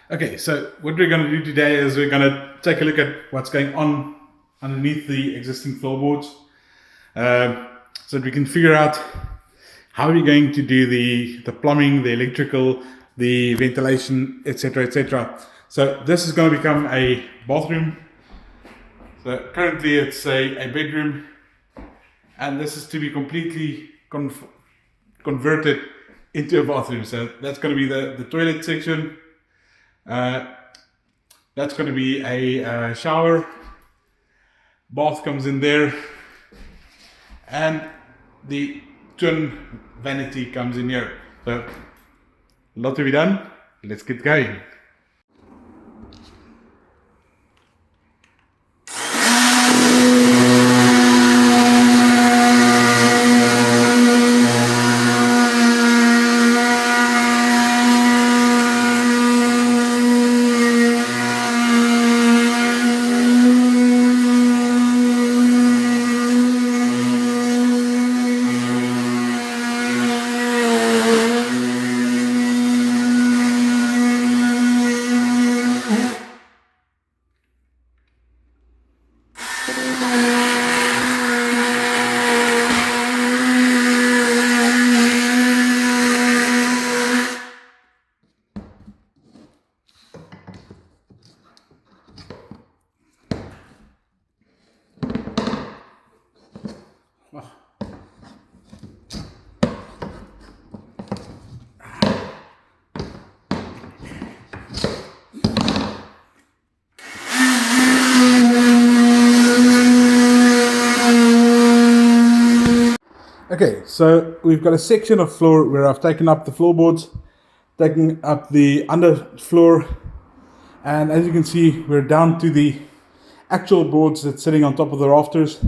Okay, so what we're going to do today is we're going to take a look at what's going on underneath the existing floorboards, so that we can figure out how we're going to do the plumbing, the electrical, the ventilation, etc., etc. So this is going to become a bathroom. So currently it's a bedroom, and this is to be completely converted into a bathroom. So that's going to be the toilet section. That's going to be a shower. Bath comes in there, and the twin vanity comes in here. So, a lot to be done. Let's get going. Okay, so we've got a section of floor where I've taken up the floorboards, taken up the underfloor, and as you can see, we're down to the actual boards that's sitting on top of the rafters.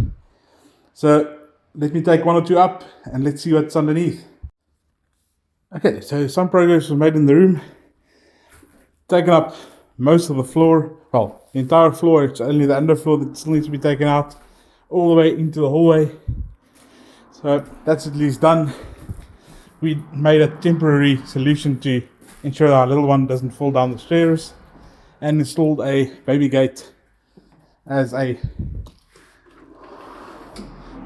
So let me take one or two up and let's see what's underneath. Okay, so some progress was made in the room. Taken up most of the floor, well, the entire floor. It's only the underfloor that still needs to be taken out, all the way into the hallway. So that's at least done. We made a temporary solution to ensure our little one doesn't fall down the stairs, and installed a baby gate as a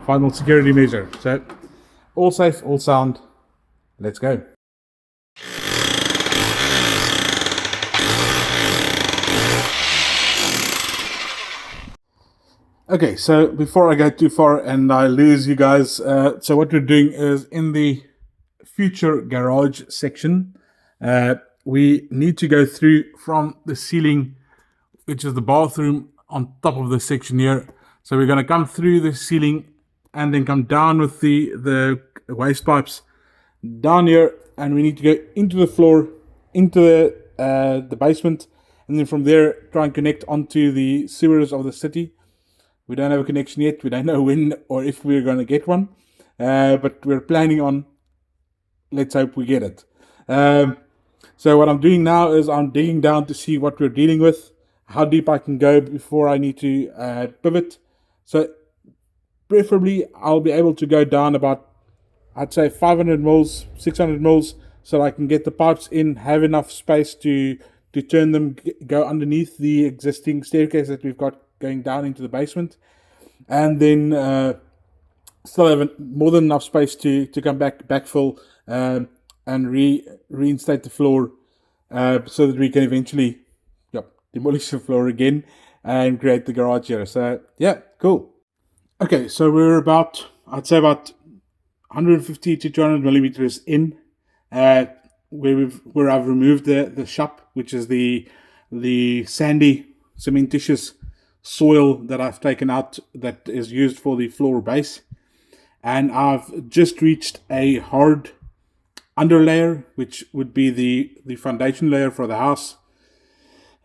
final security measure. So all safe, all sound. Let's go. Okay, so before I go too far and I lose you guys, so what we're doing is in the future garage section, we need to go through from the ceiling, which is the bathroom, on top of this section here. So we're going to come through the ceiling and then come down with the waste pipes down here, and we need to go into the floor, into the basement, and then from there try and connect onto the sewers of the city. We don't have a connection yet. We don't know when or if we're going to get one, but we're planning on. Let's hope we get it. So what I'm doing now is I'm digging down to see what we're dealing with, how deep I can go before I need to pivot. So preferably I'll be able to go down about, I'd say 500 mils, 600 mils, so that I can get the pipes in, have enough space to turn them, go underneath the existing staircase that we've got going down into the basement, and then still have more than enough space to come backfill and reinstate the floor, so that we can eventually demolish the floor again and create the garage here. So yeah, cool. Okay, so we're about, I'd say about 150 to 200 millimeters in, where I've removed the shop, which is the sandy cementitious soil that I've taken out that is used for the floor base, and I've just reached a hard underlayer, which would be the foundation layer for the house.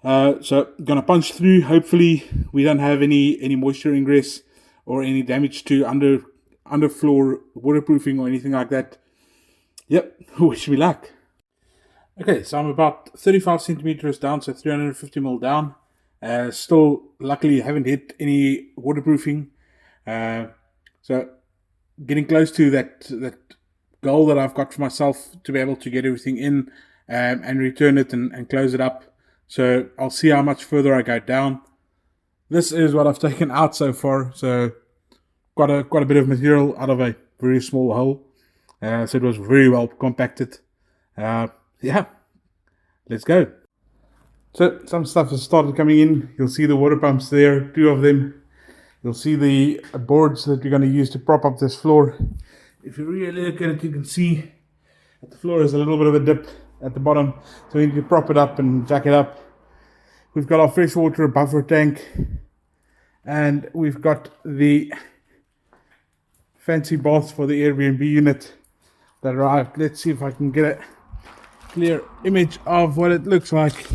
So gonna punch through. Hopefully we don't have any moisture ingress or any damage to underfloor waterproofing or anything like that. Yep, wish me luck. Okay, so I'm about 35 centimeters down, so 350 mil down. Still, luckily, haven't hit any waterproofing. So, getting close to that goal that I've got for myself to be able to get everything in and return it and close it up. So I'll see how much further I go down. This is what I've taken out so far. So quite a bit of material out of a very small hole. So it was very well compacted. Yeah, let's go. So some stuff has started coming in. You'll see the water pumps there, 2 of them. You'll see the boards that we're going to use to prop up this floor. If you really look at it, you can see that the floor is a little bit of a dip at the bottom. So we need to prop it up and jack it up. We've got our freshwater buffer tank. And we've got the fancy bath for the Airbnb unit that arrived. Let's see if I can get a clear image of what it looks like.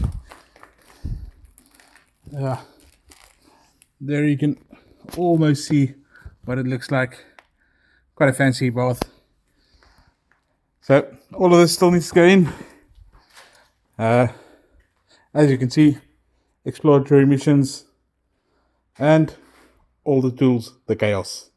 There you can almost see what it looks like. Quite a fancy bath. So all of this still needs to go in. As you can see, exploratory missions and all the tools, the chaos.